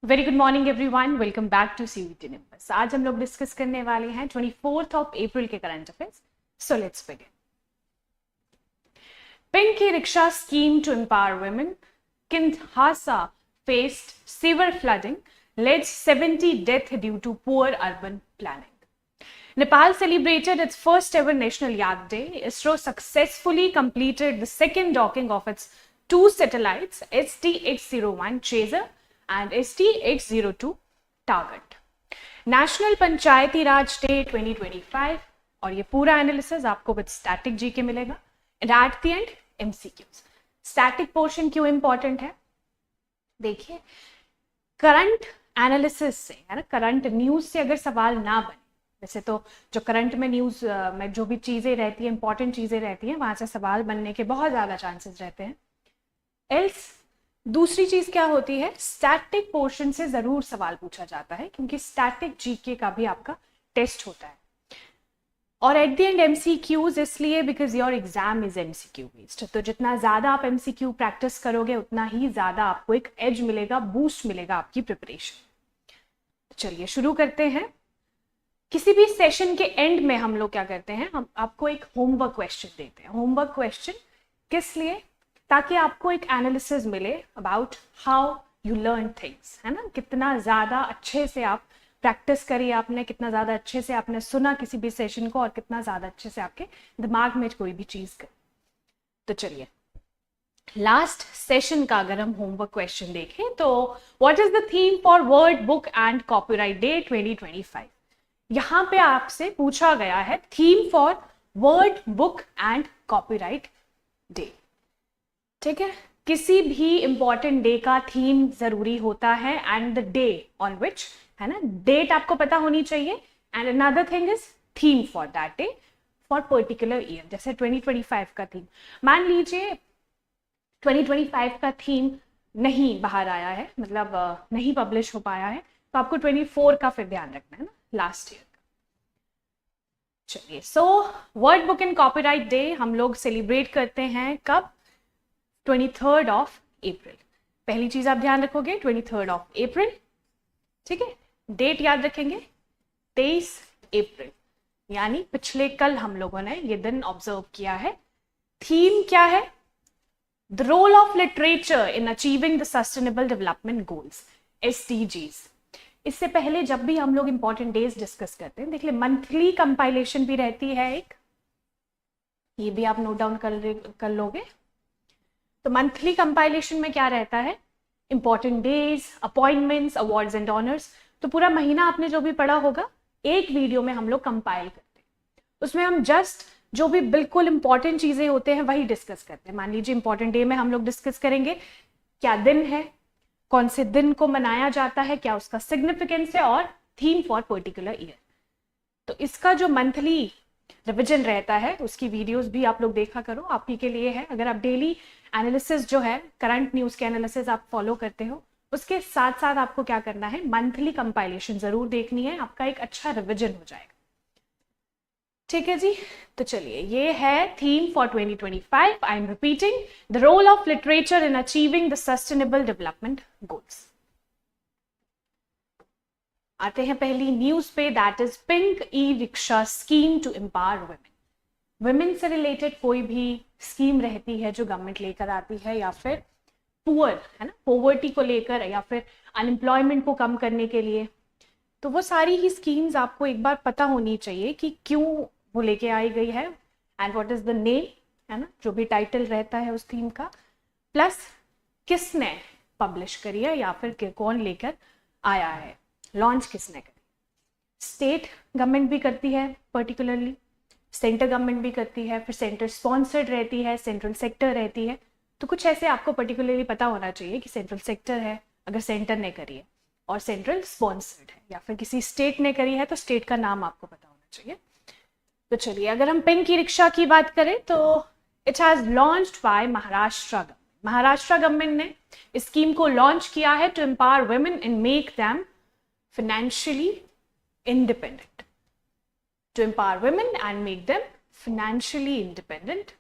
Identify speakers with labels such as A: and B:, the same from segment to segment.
A: Very good morning everyone, welcome back to CVT Nimbus. आज हम लोग डिस्कस करने वाले हैं 24 अप्रैल के current affairs. So let's begin. Pink e rickshaw scheme to empower women. Kinshasa faced severe flooding, led 70 deaths due to poor urban planning. Nepal celebrated its first ever National Yak Day. ISRO successfully completed the second docking of its two satellites, ST-801 Chaser and ST-802 Target. National Panchayati Raj day 2025 और ये पूरा analysis आपको with static G के मिलेगा and at the end MCQs. Static portion क्यों important है? देखिए, current analysis से, है ना, करंट न्यूज से अगर सवाल ना बने, वैसे तो जो करंट में न्यूज में जो भी चीजें रहती हैं, इंपॉर्टेंट चीजें रहती हैं, वहां से सवाल बनने के बहुत ज्यादा चांसेस रहते हैं। एल्स दूसरी चीज क्या होती है, स्टैटिक पोर्शन से जरूर सवाल पूछा जाता है, क्योंकि स्टैटिक जीके का भी आपका टेस्ट होता है। और एट द एंड एमसीक्यूज इसलिए because your exam is MCQ based. तो जितना ज्यादा आप एमसीक्यू प्रैक्टिस करोगे उतना ही ज्यादा आपको एक एज मिलेगा, बूस्ट मिलेगा आपकी प्रिपरेशन। चलिए शुरू करते हैं। किसी भी सेशन के एंड में हम लोग क्या करते हैं, हम आपको एक होमवर्क क्वेश्चन देते हैं। होमवर्क क्वेश्चन किस लिए? ताकि आपको एक एनालिसिस मिले about how you learn things, है ना, कितना ज़्यादा अच्छे से आप प्रैक्टिस करी आपने, कितना ज़्यादा अच्छे से आपने सुना किसी भी सेशन को, और कितना ज़्यादा अच्छे से आपके दिमाग में कोई भी चीज़ कर। तो चलिए, लास्ट सेशन का अगर हम होमवर्क क्वेश्चन देखें तो what is the theme for word book and copyright day 2025? यहाँ पे आपसे पूछा गया है theme for word book and copyright day. ठीक है, किसी भी इंपॉर्टेंट डे का थीम जरूरी होता है and the day on which, है ना, डेट आपको पता होनी चाहिए and another thing is theme for that day for particular year. जैसे 2025 का थीम, मान लीजिए 2025 का थीम नहीं बाहर आया है, मतलब नहीं पब्लिश हो पाया है, तो आपको 24 का फिर ध्यान रखना है ना, लास्ट ईयर का। चलिए, so word book and copyright day हम लोग सेलिब्रेट करते हैं कब? 23rd of April। पहली चीज आप ध्यान रखोगे 23rd of April, ठीक है। डेट याद रखेंगे 23 अप्रैल, यानी पिछले कल हम लोगों ने ये दिन ऑब्जर्व किया है। थीम क्या है? The role of literature in achieving the sustainable development goals, SDGs। इससे पहले जब भी हम लोग इंपॉर्टेंट डेज डिस्कस करते हैं, देख ले, मंथली कंपाइलेशन भी रहती है एक, ये भी आप नोट डाउन कर लोगे। तो मंथली कंपाइलेशन में क्या रहता है? Important days, appointments, awards and honours. तो पूरा महीना आपने जो भी पढ़ा होगा एक वीडियो में हम लोग कंपाइल करते हैं। उसमें हम जस्ट जो भी बिल्कुल इंपॉर्टेंट चीजें होते हैं वही डिस्कस करते हैं। मान लीजिए इंपॉर्टेंट डे में हम लोग डिस्कस करेंगे क्या दिन है, कौन से दिन को मनाया जाता है, क्या उसका सिग्निफिकेंस है, और थीम फॉर पर्टिकुलर ईयर। तो इसका जो मंथली रिविजन रहता है उसकी वीडियोस भी आप लोग देखा करो, आप ही के लिए है। अगर आप डेली एनालिसिस जो है, करंट न्यूज के एनालिसिस आप फॉलो करते हो, उसके साथ साथ आपको क्या करना है, मंथली कंपाइलेशन जरूर देखनी है, आपका एक अच्छा रिविजन हो जाएगा। ठीक है जी, तो चलिए, ये है theme for 2025। I am repeating, the role of literature in achieving the sustainable development goals. आते हैं पहली न्यूज पे, that is pink e rickshaw scheme to empower women. Women से रिलेटेड कोई भी स्कीम रहती है जो गवर्नमेंट लेकर आती है, या फिर पुअर, है ना, पॉवर्टी को लेकर, या फिर अनएम्प्लॉयमेंट को कम करने के लिए, तो वो सारी ही स्कीम्स आपको एक बार पता होनी चाहिए कि क्यों वो लेके आई गई है and what is the name, है ना, जो भी टाइटल रहता है उस थीम का, प्लस किसने पब्लिश करी है या फिर कौन लेकर आया है, लॉन्च किसने करी। स्टेट गवर्नमेंट भी करती है पर्टिकुलरली, सेंटर गवर्नमेंट भी करती है, फिर सेंटर स्पॉन्सर्ड रहती है, सेंट्रल सेक्टर रहती है। तो कुछ ऐसे आपको पर्टिकुलरली पता होना चाहिए कि सेंट्रल सेक्टर है अगर सेंटर ने करी है, और सेंट्रल स्पॉन्सर्ड है, या फिर किसी स्टेट ने करी है तो स्टेट का नाम आपको पता होना चाहिए। तो चलिए, अगर हम पिंक ई-रिक्शा की बात करें तो it has launched by Maharashtra government. Maharashtra government ने इस स्कीम को लॉन्च किया है to empower women and make them financially independent, to empower women and make them financially independent।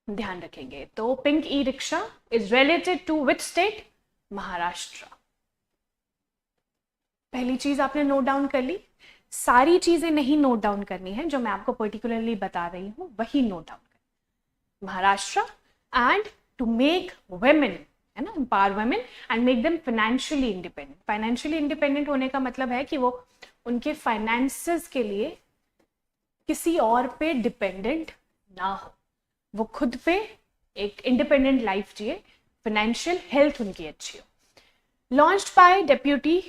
A: ध्यान रखेंगे। तो pink e rickshaw is related to which state? Maharashtra. पहली चीज आपने नोट डाउन कर ली। सारी चीजें नहीं नोट डाउन करनी है, जो मैं आपको पर्टिकुलरली बता रही हूं वही नोट डाउन करनी। Maharashtra and to make women, है ना, empower women and make them financially independent. Financially independent होने का मतलब है कि वो उनके फाइनेंसेस के लिए किसी और पे डिपेंडेंट ना हो, वो खुद पे एक इंडिपेंडेंट लाइफ जिए, फाइनेंशियल हेल्थ उनकी अच्छी हो। Launched by deputy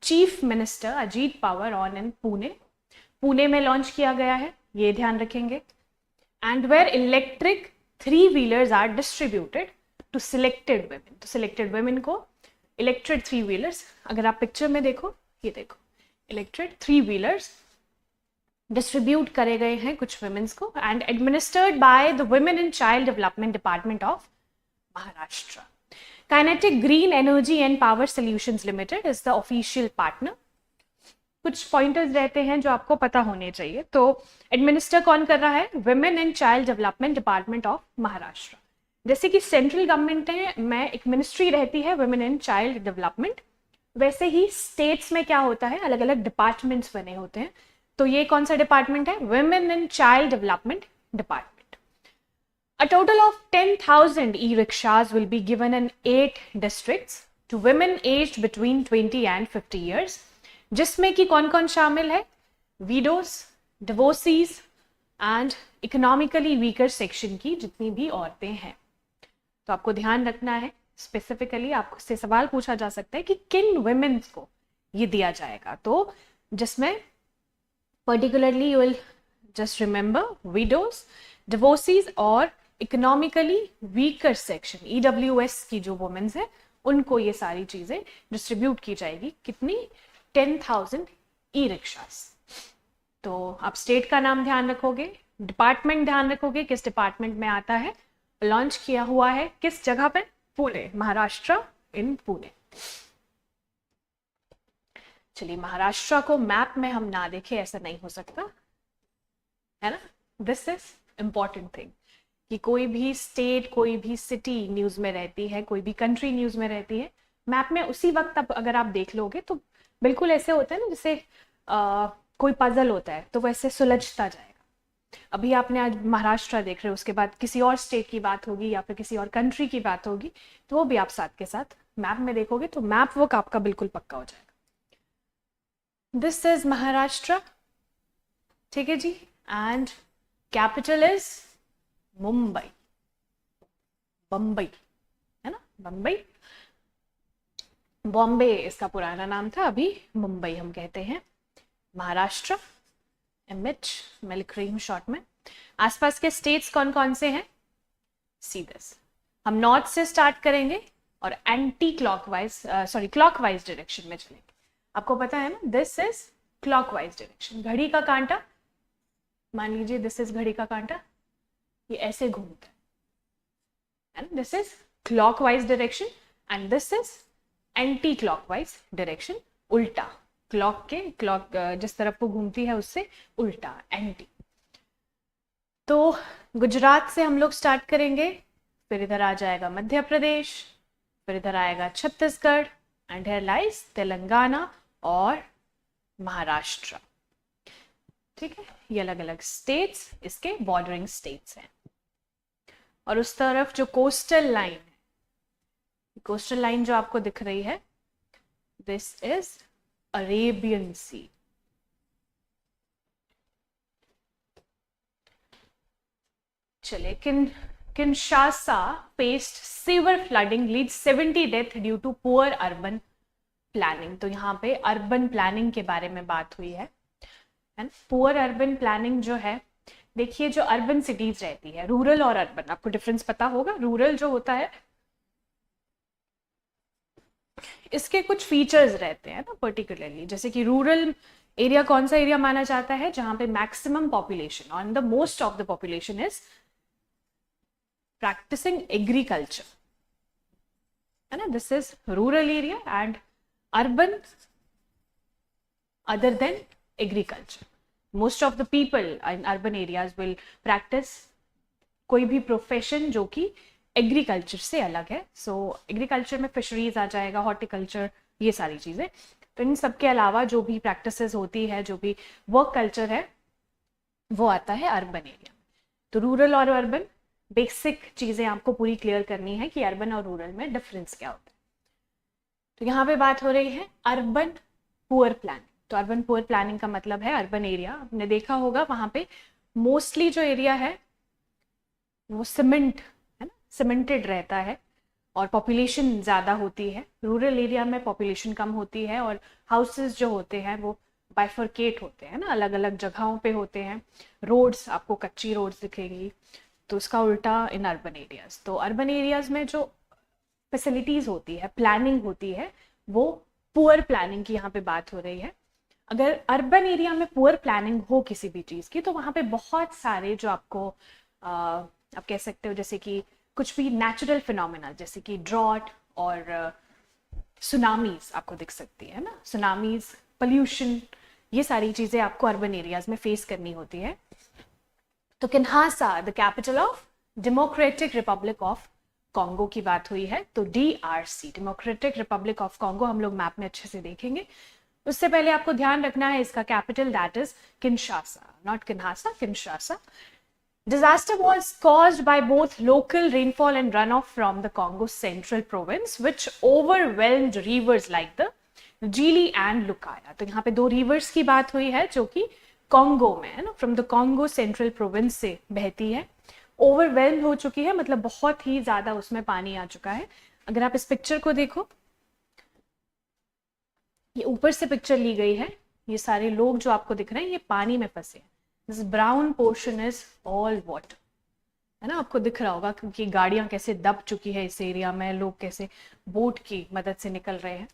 A: chief minister Ajit Pawar on in Pune. Pune में लॉन्च किया गया है, ये ध्यान रखेंगे। And where electric three wheelers are distributed to selected women. तो सिलेक्टेड वेमेन को इलेक्ट्रिक 3-व्हीलर्स, अगर आप पिक्चर में देखो, ये देखो, इलेक्ट्रिक 3-व्हीलर्स डिस्ट्रीब्यूट करे गए हैं कुछ वुमेन्स को, and administered by the women and child development department of Maharashtra. Kinetic green energy and power solutions limited is the official partner. कुछ पॉइंटर्स रहते हैं जो आपको पता होने चाहिए। तो एडमिनिस्टर कौन कर रहा है? Women and child development department of Maharashtra. जैसे कि सेंट्रल गवर्नमेंट में एक मिनिस्ट्री रहती है वुमेन एंड चाइल्ड डेवलपमेंट, वैसे ही स्टेट्स में क्या होता है, अलग अलग डिपार्टमेंट्स बने होते हैं। तो ये कौन सा डिपार्टमेंट है? Women and child development department. A total of 10,000 e-rickshaws will be given in 8 districts to women aged between 20 and 50 years, जिसमें कि कौन कौन शामिल है? Widows, divorcees and economically weaker section की जितनी भी औरतें हैं। तो आपको ध्यान रखना है, स्पेसिफिकली आपसे सवाल पूछा जा सकता है कि किन वुमेन्स को ये दिया जाएगा। तो जिसमें particularly you will just remember widows, divorcees और इकोनॉमिकली वीकर सेक्शन, EWS की जो वुमेन्स है, उनको ये सारी चीजें डिस्ट्रीब्यूट की जाएगी। कितनी? 10,000 ई-रिक्शास। तो आप स्टेट का नाम ध्यान रखोगे, डिपार्टमेंट ध्यान रखोगे, किस डिपार्टमेंट में आता है, लॉन्च किया हुआ है किस जगह पे? पुणे, महाराष्ट्र इन पुणे। चलिए, महाराष्ट्र को मैप में हम ना देखें ऐसा नहीं हो सकता, है ना। दिस इज इंपॉर्टेंट थिंग कि कोई भी स्टेट, कोई भी सिटी न्यूज में रहती है, कोई भी कंट्री न्यूज में रहती है, मैप में उसी वक्त अब अगर आप देख लोगे तो बिल्कुल ऐसे होता है ना, जैसे कोई पजल होता है तो वैसे सुलझता जाएगा। अभी आपने आज महाराष्ट्र देख रहे हो, उसके बाद किसी और स्टेट की बात होगी या फिर किसी और कंट्री की बात होगी, तो वो भी आप साथ के साथ मैप में देखोगे तो मैप वर्क आपका बिल्कुल पक्का हो जाएगा। दिस इज महाराष्ट्र, ठीक है जी। And capital is Mumbai, Bombay, है ना, बम्बई। बॉम्बे इसका पुराना नाम था, अभी मुंबई हम कहते हैं। महाराष्ट्र, MH मैं लिख रही हूँ शॉर्ट में। आसपास के स्टेट्स कौन कौन से हैं? See this. हम नॉर्थ से स्टार्ट करेंगे और एंटी क्लॉकवाइज, क्लॉकवाइज डायरेक्शन में चलेंगे। आपको पता है ना, दिस इज क्लॉकवाइज डायरेक्शन। घड़ी का कांटा, मान लीजिए दिस इज घड़ी का कांटा, ये ऐसे घूमता है, and this is clockwise direction and this is anti clockwise direction, उल्टा। क्लॉक के, क्लॉक जिस तरफ वो घूमती है उससे उल्टा, एंटी। तो गुजरात से हम लोग स्टार्ट करेंगे, फिर इधर आ जाएगा मध्य प्रदेश, फिर इधर आएगा Chhattisgarh, and here lies Telangana और महाराष्ट्र। ठीक है, ये अलग अलग स्टेट्स, इसके बॉर्डरिंग स्टेट्स हैं। और उस तरफ जो कोस्टल लाइन है, कोस्टल लाइन जो आपको दिख रही है, दिस इज अरेबियन सी। चले, Kinshasa faced severe flooding leads 70 death due to poor urban planning। तो यहाँ पे अर्बन प्लानिंग के बारे में बात हुई है। पुअर अर्बन प्लानिंग जो है, देखिए जो अर्बन सिटीज रहती है, रूरल और अर्बन, आपको डिफरेंस पता होगा। रूरल जो होता है इसके कुछ फीचर्स रहते हैं ना पर्टिकुलरली, जैसे कि रूरल एरिया कौन सा एरिया माना जाता है? जहां पे मैक्सिमम पॉपुलेशन और the most of the population is practicing agriculture, है ना। This is rural area and urban other than agriculture. Most of the people in urban areas will practice कोई भी प्रोफेशन जो कि एग्रीकल्चर से अलग है। सो एग्रीकल्चर में फिशरीज आ जाएगा, हॉर्टिकल्चर, ये सारी चीज़ें। तो इन सब के अलावा जो भी प्रैक्टिसेस होती है, जो भी वर्क कल्चर है, वो आता है अर्बन एरिया। तो रूरल और अर्बन, बेसिक चीज़ें आपको पूरी क्लियर करनी है कि अर्बन और रूरल में डिफरेंस क्या होता है। तो यहाँ पे बात हो रही है अर्बन पुअर प्लानिंग। तो अर्बन पुअर प्लानिंग का मतलब है अर्बन एरिया, आपने देखा होगा वहाँ पे मोस्टली जो एरिया है वो सीमेंट है ना, सीमेंटेड रहता है और पॉपुलेशन ज़्यादा होती है। रूरल एरिया में पॉपुलेशन कम होती है और हाउसेस जो होते हैं वो बाइफरकेट होते हैं ना, अलग अलग जगहों पे होते हैं। रोड्स, आपको कच्ची रोड्स दिखेगी। तो उसका उल्टा इन अर्बन एरियाज। तो अर्बन एरियाज में जो फैसिलिटीज होती है, प्लानिंग होती है, वो पुअर प्लानिंग की यहाँ पे बात हो रही है। अगर अर्बन एरिया में पुअर प्लानिंग हो किसी भी चीज़ की, तो वहाँ पे बहुत सारे जो आपको आप कह सकते हो जैसे कि कुछ भी नेचुरल फिनोमेना, जैसे कि ड्रॉट और सुनामीज आपको दिख सकती है ना, सुनामीज, पोल्यूशन, ये सारी चीज़ें आपको अर्बन एरियाज में फेस करनी होती है। तो Kinhasa, the capital of Democratic Republic of Congo की बात हुई है। तो DRC, Democratic Republic of Congo, हम लोग मैप में अच्छे से देखेंगे। उससे पहले आपको ध्यान रखना है इसका capital, that is Kinshasa, not Kinhasa, Kinshasa. Disaster was caused by both local rainfall and runoff from the Congo Central Province, which overwhelmed rivers like the Gili and Lukaya. तो यहाँ पे दो rivers की बात हुई है जो कि कॉन्गो में है ना, from the Congo central province से बहती है। ओवरवेल्म हो चुकी है, मतलब बहुत ही ज्यादा उसमें पानी आ चुका है। अगर आप इस पिक्चर को देखो, ये ऊपर से पिक्चर ली गई है, ये सारे लोग जो आपको दिख रहे हैं ये पानी में फंसे हैं। This brown portion is all water, है ना, आपको दिख रहा होगा क्योंकि गाड़ियां कैसे दब चुकी है इस एरिया में, लोग कैसे बोट की मदद से निकल रहे हैं।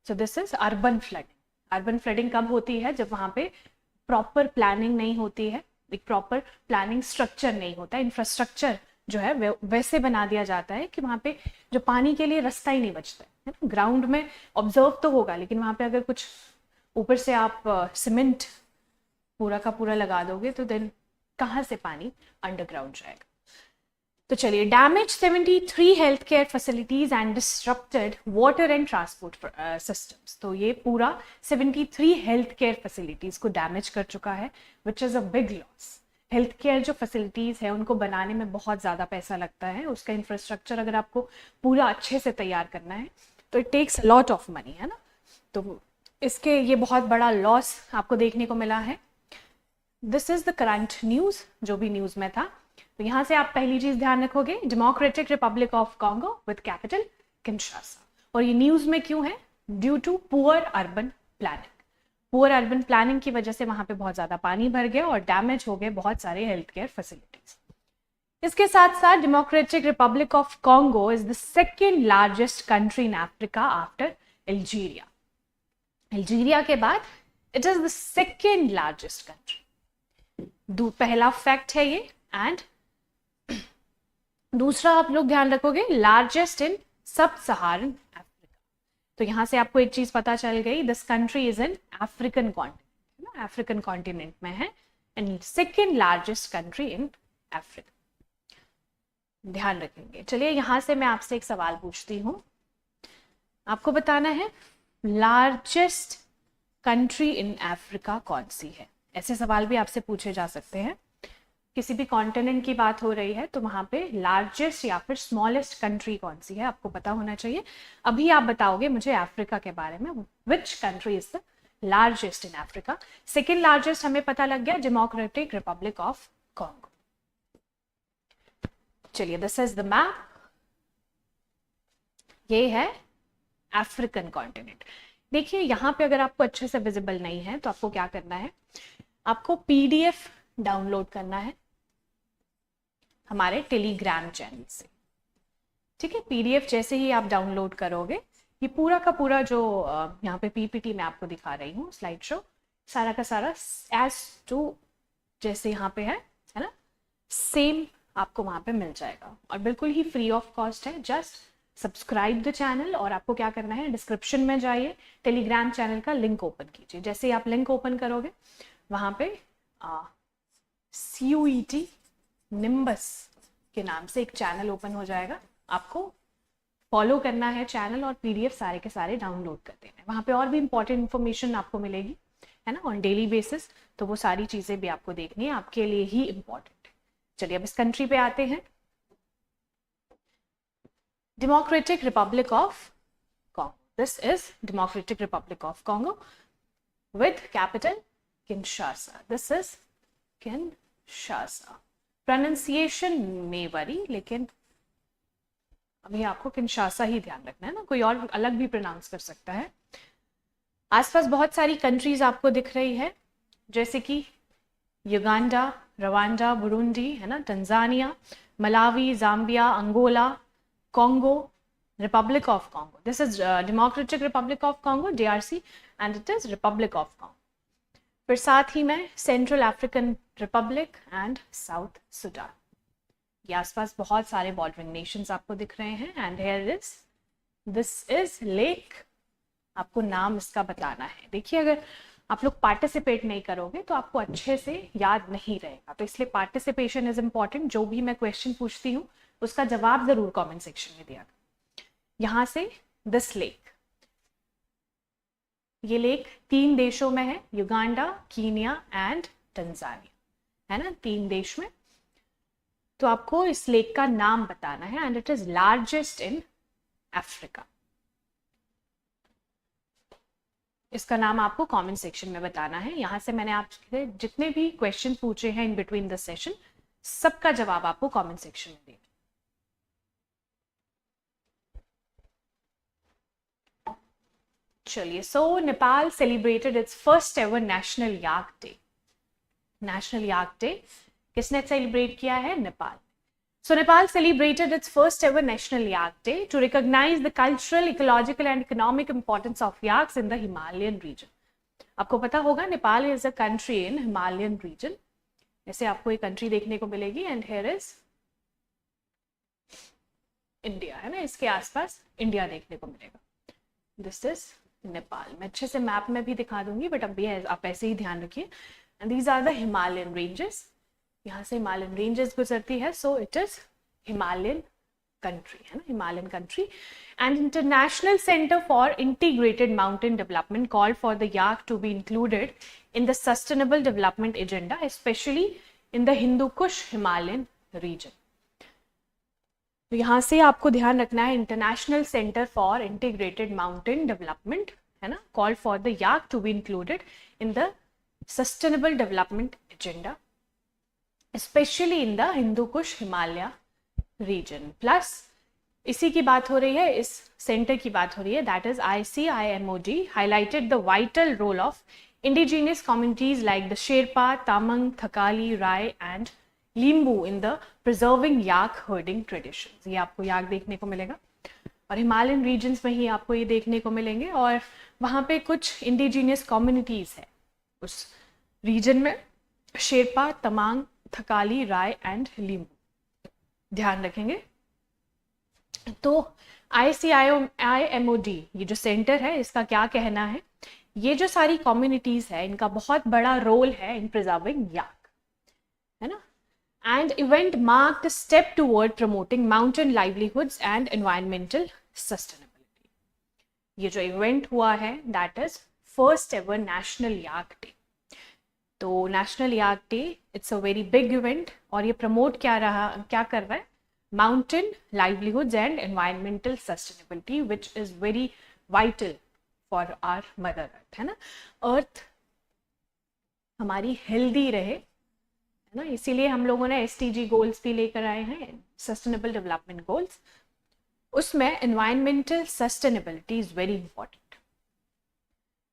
A: So this is urban flooding. Urban flooding कब होती है? जब वहां पे प्रॉपर प्लानिंग नहीं होती है, एक प्रॉपर प्लानिंग स्ट्रक्चर नहीं होता, इंफ्रास्ट्रक्चर जो है वैसे बना दिया जाता है कि वहां पे जो पानी के लिए रास्ता ही नहीं बचता है ना। ग्राउंड में ऑब्जर्व तो होगा, लेकिन वहां पे अगर कुछ ऊपर से आप सीमेंट पूरा का पूरा लगा दोगे तो देन कहाँ से पानी अंडरग्राउंड जाएगा। तो चलिए, damage 73 health care facilities and disrupted water and transport systems. तो ये पूरा 73 हेल्थ केयर फैसिलिटीज को डैमेज कर चुका है, which is a big loss. Health care जो फैसिलिटीज है उनको बनाने में बहुत ज़्यादा पैसा लगता है, उसका इंफ्रास्ट्रक्चर अगर आपको पूरा अच्छे से तैयार करना है तो it takes lot of money, है ना। तो इसके ये बहुत बड़ा लॉस आपको देखने को मिला है। This is the current news, जो भी न्यूज़ में था। तो यहाँ से आप पहली चीज़ ध्यान रखोगे, Democratic Republic of Congo with capital Kinshasa. और ये न्यूज़ में क्यों है? Due to poor urban planning. Poor urban planning की वजह से वहां पे बहुत ज्यादा पानी भर गया और डैमेज हो गए बहुत सारे हेल्थ केयर फैसिलिटीज। इसके साथ साथ democratic Republic of Congo is the second largest country in Africa after Algeria. Algeria के बाद it is the second largest country. पहला फैक्ट है ये। एंड दूसरा आप लोग ध्यान रखोगे, लार्जेस्ट इन सब सहारन अफ्रीका। तो यहां से आपको एक चीज पता चल गई, this country is in African continent, African continent में है, and second largest country in Africa. ध्यान रखेंगे। चलिए, यहां से मैं आपसे एक सवाल पूछती हूं, आपको बताना है लार्जेस्ट कंट्री इन अफ्रीका कौन सी है। ऐसे सवाल भी आपसे पूछे जा सकते हैं। किसी भी कॉन्टिनेंट की बात हो रही है तो वहां पे लार्जेस्ट या फिर स्मॉलेस्ट कंट्री कौन सी है आपको पता होना चाहिए। अभी आप बताओगे मुझे अफ्रीका के बारे में, which country is the largest in Africa. Second largest हमें पता लग गया, डेमोक्रेटिक रिपब्लिक ऑफ कॉन्गो। चलिए, दिस इज द मैप, ये है अफ्रीकन कॉन्टिनेंट। देखिए, यहां पे अगर आपको अच्छे से विजिबल नहीं है तो आपको क्या करना है, आपको PDF डाउनलोड करना है हमारे टेलीग्राम चैनल से। ठीक है, PDF जैसे ही आप डाउनलोड करोगे, ये पूरा का पूरा जो यहाँ पे PPT में आपको दिखा रही हूँ, स्लाइड शो, सारा का सारा एज टू जैसे यहाँ पे है ना, सेम आपको वहां पे मिल जाएगा और बिल्कुल ही फ्री ऑफ कॉस्ट है। जस्ट सब्सक्राइब द चैनल और आपको क्या करना है, डिस्क्रिप्शन में जाइए, टेलीग्राम चैनल का लिंक ओपन कीजिए। जैसे ही आप लिंक ओपन करोगे वहां पे CUET निम्बस के नाम से एक चैनल ओपन हो जाएगा, आपको फॉलो करना है चैनल और पीडीएफ सारे के सारे डाउनलोड कर देना है। वहाँ पे और भी इंपॉर्टेंट इन्फॉर्मेशन आपको मिलेगी, है ना, ऑन डेली बेसिस, तो वो सारी चीज़ें भी आपको देखनी है, आपके लिए ही इम्पॉर्टेंट है। चलिए अब इस कंट्री पे आते हैं, democratic Republic of Congo. This is Democratic Republic of Congo with capital Kinshasa. This is Kinshasa. Pronunciation may vary, लेकिन अभी आपको किंशासा ही ध्यान रखना है ना, कोई और अलग भी प्रोनाउंस कर सकता है। आसपास बहुत सारी कंट्रीज आपको दिख रही है, जैसे कि युगांडा, रवांडा, बुरुंडी, है ना, Tanzania, Malawi, Zambia, Angola, Congo, Republic of Congo. This is Democratic Republic of Congo, DRC, and it is Republic of Congo. फिर साथ ही में Central African Republic and South Sudan. ये आसपास बहुत सारे बॉर्डरिंग नेशंस आपको दिख रहे हैं। And here is, this is lake, आपको नाम इसका बताना है। देखिए अगर आप लोग पार्टिसिपेट नहीं करोगे तो आपको अच्छे से याद नहीं रहेगा, तो इसलिए पार्टिसिपेशन इज इंपॉर्टेंट। जो भी मैं क्वेश्चन पूछती हूँ उसका जवाब जरूर कमेंट सेक्शन में दिया। यहाँ से दिस लेक, ये लेक 3 देशों में है, युगांडा, कीनिया एंड तंजानिया, है ना, 3 देश में। तो आपको इस लेक का नाम बताना है and it is largest in Africa. इसका नाम आपको कमेंट सेक्शन में बताना है। यहां से मैंने आपसे जितने भी क्वेश्चन पूछे हैं इन बिटवीन द सेशन, सबका जवाब आपको कमेंट सेक्शन में देना। चलिए, so Nepal celebrated its first ever national yak day. National yak day किसने सेलिब्रेट किया है? Nepal. So Nepal celebrated its first ever National Yak Day to recognize the cultural, ecological and economic importance of yaks in the Himalayan region. आपको पता होगा Nepal is a country in Himalayan region. ऐसे आपको एक country देखने को मिलेगी and here is India, है ना, इसके आसपास इंडिया देखने को मिलेगा। This is Nepal. मैं अच्छे से मैप में भी दिखा दूंगी, बट अभी आप ऐसे ही ध्यान रखिए। And these are the Himalayan ranges. यहाँ से हिमालयन रेंजेस गुजरती है, so it is Himalayan country, है ना, Himalayan country. And International Centre for Integrated Mountain Development called for the yak to be included in the sustainable development agenda, specially in the Hindu Kush Himalayan region. तो यहाँ से आपको ध्यान रखना है, International Centre for Integrated Mountain Development, है ना, called for the yak to be included in the sustainable development agenda, specially in the Hindu Kush Himalaya reason. Plus इसी की बात हो रही है, इस सेंटर की बात हो रही है, that is ICIMOD highlighted the vital role of indigenous communities like the Sherpa, Tamang, Thakali, Rai and Limbu in the preserving yak herding traditions. ये आपको याक देखने को मिलेगा और हिमालयन रीजन्स में ही आपको ये देखने को मिलेंगे। और वहाँ पे कुछ इंडिजिनियस कम्युनिटीज है उस रीजन में, शेरपा, तमांग, थकाली, राय एंड लिम्बू, ध्यान रखेंगे। तो ICIMOD ये जो सेंटर है, इसका क्या कहना है, ये जो सारी कम्युनिटीज है इनका बहुत बड़ा रोल है इन प्रिजर्विंग याक, है ना। And event marked step toward promoting mountain livelihoods and environmental sustainability. ये जो इवेंट हुआ है that is first ever national yak day. तो national yak day it's a very big event और ये प्रमोट क्या कर रहा है, mountain livelihoods and environmental sustainability which is very vital for our mother earth, है ना। अर्थ हमारी हेल्दी रहे, है ना, इसीलिए हम लोगों ने SDG गोल्स भी लेकर आए हैं, सस्टेनेबल डेवलपमेंट गोल्स। उसमें environmental sustainability is very important.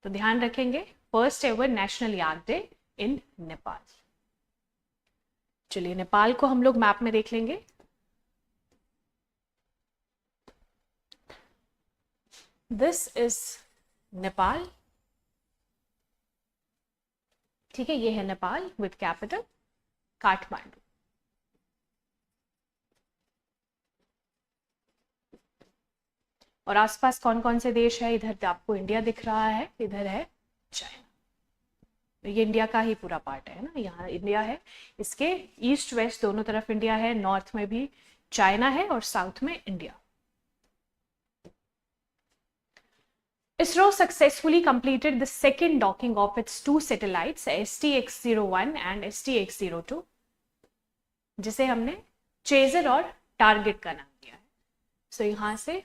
A: तो ध्यान रखेंगे, first ever national yak day in Nepal. चलिए नेपाल को हम लोग मैप में देख लेंगे। दिस इज नेपाल, ठीक है, ये है नेपाल विद कैपिटल काठमांडू। और आसपास कौन कौन से देश है, इधर आपको इंडिया दिख रहा है, इधर है चाइना, तो ये इंडिया का ही पूरा पार्ट है ना, यहाँ इंडिया है, इसके ईस्ट वेस्ट दोनों तरफ इंडिया है, नॉर्थ में भी चाइना है और साउथ में India. ISRO successfully completed the second docking of its two satellites STX-01 and STX-02, जिसे हमने चेजर और टारगेट का नाम दिया है। सो यहाँ से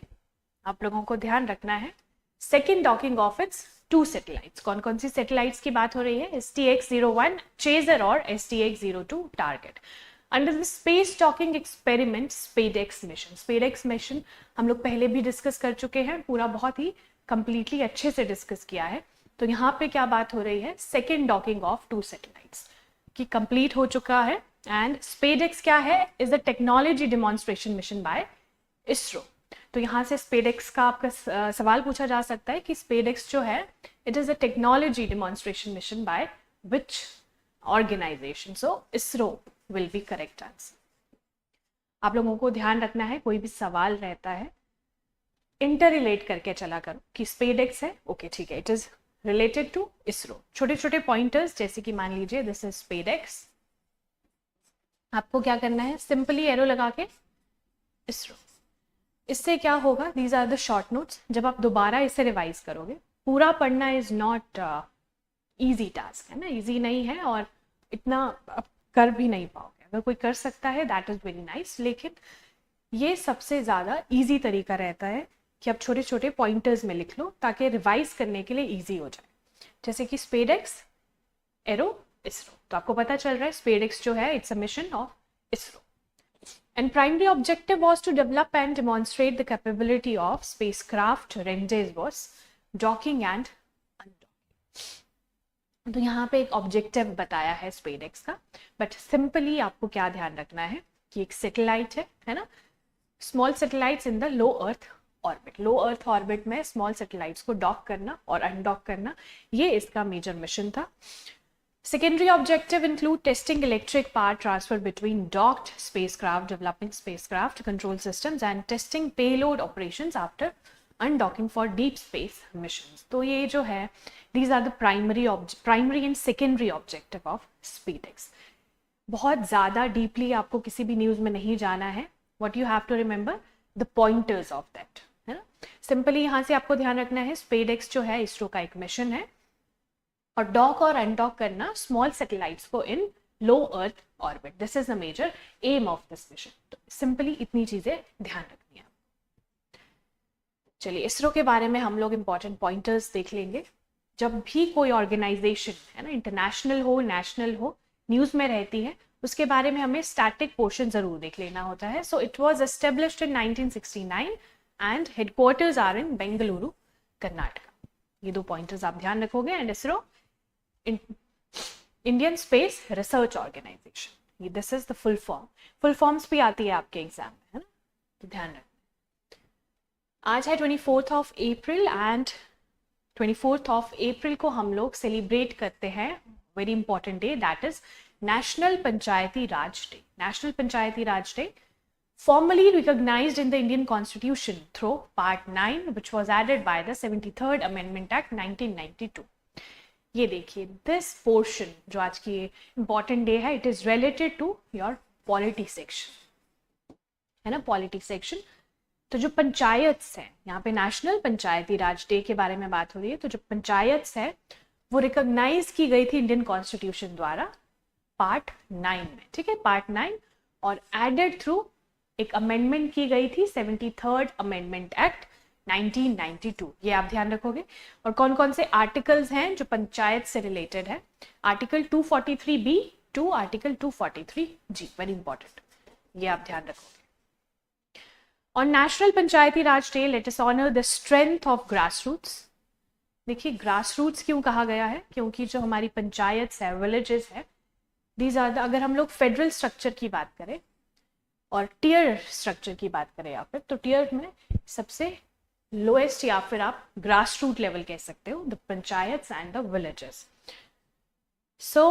A: आप लोगों को ध्यान रखना है, second docking of its two satellites. कौन कौन सी सैटेलाइट्स की बात हो रही है? STX-01 चेजर और STX-02 target. Under the space docking experiment SpaDeX mission, SpaDeX mission हम लोग पहले भी डिस्कस कर चुके हैं, पूरा बहुत ही कंप्लीटली अच्छे से डिस्कस किया है। तो यहाँ पे क्या बात हो रही है? Second docking of two satellites की कंप्लीट हो चुका है। एंड स्पेडेक्स क्या है? Is the technology demonstration mission by ISRO। तो यहाँ से स्पेडेक्स का आपका सवाल पूछा जा सकता है कि स्पेडेक्स जो है it is a technology demonstration mission by which organisation? So ISRO will be correct answer. आप लोगों को ध्यान रखना है, कोई भी सवाल रहता है इंटर रिलेट करके चला करो कि स्पेडेक्स है, ओके ठीक है, it is related to ISRO। छोटे छोटे पॉइंटर्स जैसे कि मान लीजिए दिस इज स्पेडेक्स, आपको क्या करना है? सिंपली एरो लगा के ISRO। इससे क्या होगा? These are the short notes. जब आप दोबारा इसे रिवाइज करोगे, पूरा पढ़ना इज नॉट इजी टास्क है ना, इजी नहीं है और इतना आप कर भी नहीं पाओगे। अगर कोई कर सकता है दैट इज वेरी नाइस, लेकिन ये सबसे ज़्यादा इजी तरीका रहता है कि आप छोटे छोटे पॉइंटर्स में लिख लो ताकि रिवाइज करने के लिए इजी हो जाए। जैसे कि स्पेडेक्स एरो ISRO, तो आपको पता चल रहा है स्पेडेक्स जो है it's a mission of ISRO। And primary objective was to develop and demonstrate the capability of spacecraft rendezvous, docking and undocking। तो यहाँ पे एक ऑब्जेक्टिव बताया है स्पेडेक्स का, बट सिंपली आपको क्या ध्यान रखना है कि एक सैटेलाइट है ना, small satellites in the low earth orbit. Low earth orbit में स्मॉल सैटेलाइट्स को डॉक करना और अनडॉक करना, ये इसका मेजर मिशन था। Secondary objective include testing electric power transfer between docked spacecraft, developing spacecraft control systems and testing payload operations after undocking for deep space missions। तो ये जो है these are the primary and secondary objective of SpaceX। बहुत ज़्यादा deeply आपको किसी भी news में नहीं जाना है, what you have to remember the pointers of that, है ना। सिंपली यहाँ से आपको ध्यान रखना है SpaceX जो है ISRO का एक मिशन है और डॉक और अनडॉक करना स्मॉल सैटेलाइट्स को in low earth orbit. This is the major aim of this mission. तो सिंपली इतनी चीजें ध्यान रखनी है। चलिए ISRO के बारे में हम लोग इंपॉर्टेंट पॉइंटर्स देख लेंगे। जब भी कोई ऑर्गेनाइजेशन है ना, इंटरनेशनल हो नेशनल हो, न्यूज में रहती है, उसके बारे में हमें स्टैटिक पोर्शन जरूर देख लेना होता है। So it was established in 1969 and headquarters are in Bengaluru, Karnataka. ये दो पॉइंटर्स आप ध्यान रखोगे। And ISRO Indian space research Organisation, this is the full form. Full forms भी आती है आपके एग्जाम में, है ना, तो ध्यान रखना। आज है 24th of April and 24th of April को हम लोग सेलिब्रेट करते हैं very important day, that is national Panchayati Raj day. National Panchayati Raj day formally recognized in the Indian Constitution through Part 9 which was added by the 73rd Amendment Act 1992। ये देखिए this portion जो आज की important day है, it is related to your polity section, है ना, polity section. तो जो पंचायत्स है, यहाँ पे नेशनल पंचायती राज डे के बारे में बात हो रही है। तो जो पंचायत्स है वो रिकॉग्नाइज की गई थी इंडियन कॉन्स्टिट्यूशन द्वारा पार्ट 9 में, ठीक है, पार्ट 9, और एडेड थ्रू एक अमेंडमेंट की गई थी 73rd अमेंडमेंट एक्ट 1992। ये आप ध्यान रखोगे। और कौन कौन से आर्टिकल्स हैं जो पंचायत से रिलेटेड है? Article 243B to article 243G, very important, ये आप ध्यान रखोगे। On National Panchayati Raj Day let us honour the strength of grass roots. देखिए ग्रास रूट्स क्यों कहा गया है? क्योंकि जो हमारी पंचायत है, विलेजेस है, दीज आर द, अगर हम लोग फेडरल स्ट्रक्चर की बात करें और टियर स्ट्रक्चर की बात करें या फिर, तो टियर में सबसे लोएस्ट या फिर आप ग्रास रूट लेवल कह सकते हो, the panchayats and the villages. So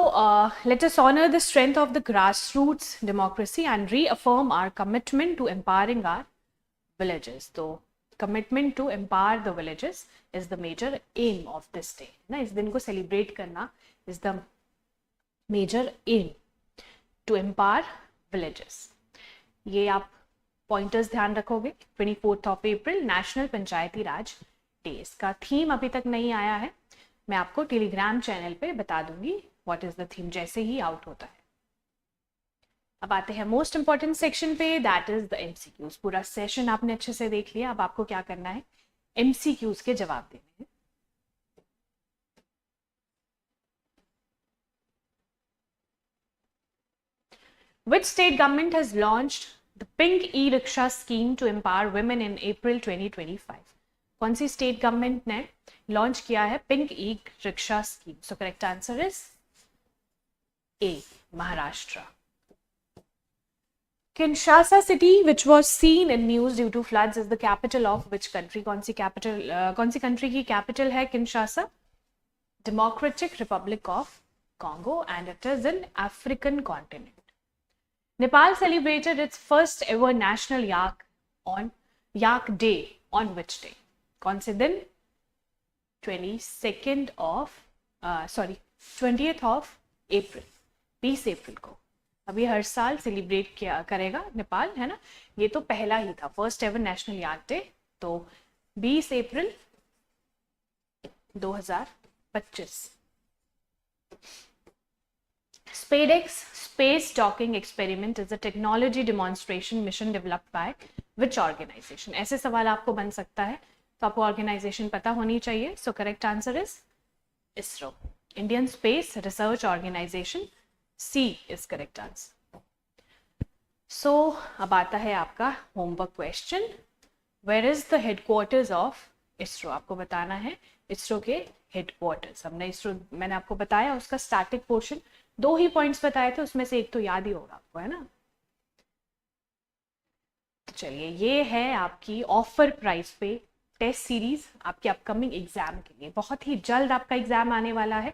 A: let us honour the strength of the grass roots democracy and reaffirm our commitment to empowering our villages. तो commitment to empower the villages is the major aim of this day ना, इस दिन को celebrate करना is the major aim to empower villages. ये आप pointers ध्यान रखोगे। 24 अप्रैल नेशनल पंचायती राज डे, इसका थीम अभी तक नहीं आया है, मैं आपको टेलीग्राम चैनल पे बता दूंगी व्हाट इज द थीम जैसे ही आउट होता है। अब आते हैं मोस्ट इंपॉर्टेंट सेक्शन पे, दैट इज द एमसीक्यूज। पूरा सेशन आपने अच्छे से देख लिया, अब आपको क्या करना है, एमसीक्यूज के जवाब देने हैं। Which state government has launched the Pink E-Rickshaw scheme to empower women in April 2025? कौन सी स्टेट गवर्नमेंट ने लॉन्च किया है pink e rickshaw scheme? So correct answer is a, Maharashtra. Kinshasa city, which was seen in news due to floods, is the capital of which country? कौन सी country की capital है Kinshasa? Democratic Republic of Congo, and it is in African continent. Nepal celebrated its first ever national yak day on which day? कौन से दिन? 20th of April, 20 अप्रैल को। अभी हर साल celebrate किया करेगा नेपाल, है ना। ये तो पहला ही था, first ever national yak day, तो 20 अप्रैल 2025। SpaceX space docking experiment is a technology demonstration mission developed by which organization? ऐसे सवाल आपको बन सकता है, तो आपको ऑर्गेनाइजेशन पता होनी चाहिए। So correct answer is ISRO, Indian space research organisation, C is correct answer. So अब आता है आपका homework question, where is the headquarters of ISRO? आपको बताना है इसरो के हेडक्वार्टर्स। मैंने आपको बताया उसका स्टैटिक पोर्शन, 2 ही पॉइंट्स बताए थे, उसमें से एक तो याद ही होगा आपको, है ना। तो चलिए, ये है आपकी ऑफर प्राइस पे टेस्ट सीरीज आपके अपकमिंग एग्जाम के लिए। बहुत ही जल्द आपका एग्जाम आने वाला है,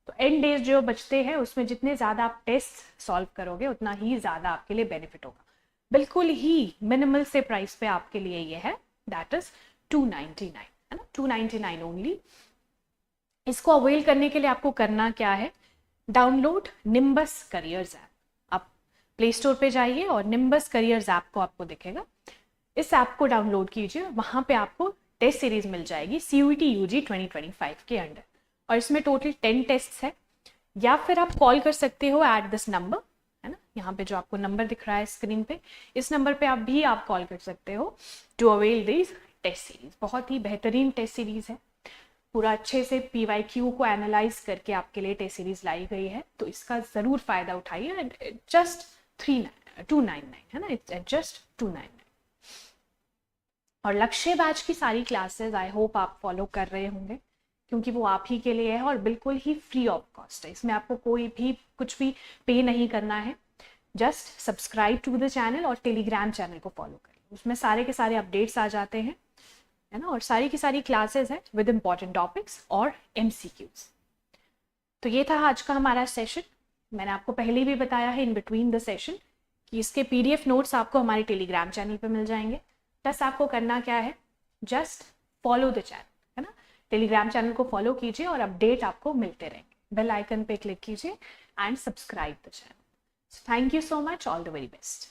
A: तो एंड डेज जो बचते हैं उसमें जितने ज़्यादा आप टेस्ट सॉल्व करोगे उतना ही ज़्यादा आपके लिए बेनिफिट होगा। बिल्कुल ही मिनिमल से प्राइस पे आपके लिए ये है, दैट इज 299, है ना, 299 ओनली। इसको अवेल करने के लिए आपको करना क्या है, डाउनलोड निम्बस करियर्स ऐप। आप प्ले स्टोर पे जाइए और निम्बस करियर्स ऐप को आपको दिखेगा, इस ऐप को डाउनलोड कीजिए, वहाँ पे आपको टेस्ट सीरीज मिल जाएगी CUET UG 2025 के अंडर, और इसमें टोटल 10 टेस्ट है। या फिर आप कॉल कर सकते हो एट दिस नंबर, है ना, यहाँ पे जो आपको नंबर दिख रहा है स्क्रीन पे, इस नंबर पे आप कॉल कर सकते हो to avail this test series. बहुत ही बेहतरीन टेस्ट सीरीज है, पूरा अच्छे से PYQ को एनालाइज करके आपके लिए टेस्ट सीरीज लाई गई है, तो इसका ज़रूर फ़ायदा उठाइए। जस्ट 299, है ना, इट्स जस्ट 299। और लक्ष्य बैच की सारी क्लासेस आई होप आप फॉलो कर रहे होंगे, क्योंकि वो आप ही के लिए है और बिल्कुल ही फ्री ऑफ कॉस्ट है। इसमें आपको कोई भी कुछ भी पे नहीं करना है, just subscribe to the channel और टेलीग्राम चैनल को फॉलो करें, उसमें सारे के सारे अपडेट्स आ जाते हैं, है ना, और सारी की सारी क्लासेस है विद इम्पॉर्टेंट टॉपिक्स और MCQs। तो ये था आज का हमारा सेशन। मैंने आपको पहले भी बताया है इन बिटवीन द सेशन कि इसके PDF नोट्स आपको हमारे टेलीग्राम चैनल पे मिल जाएंगे। प्लस आपको करना क्या है, जस्ट फॉलो द चैनल, है ना, टेलीग्राम चैनल को फॉलो कीजिए और अपडेट आपको मिलते रहेंगे। बेल आइकन पे क्लिक कीजिए and subscribe the channel. Thank you so much, all the very best.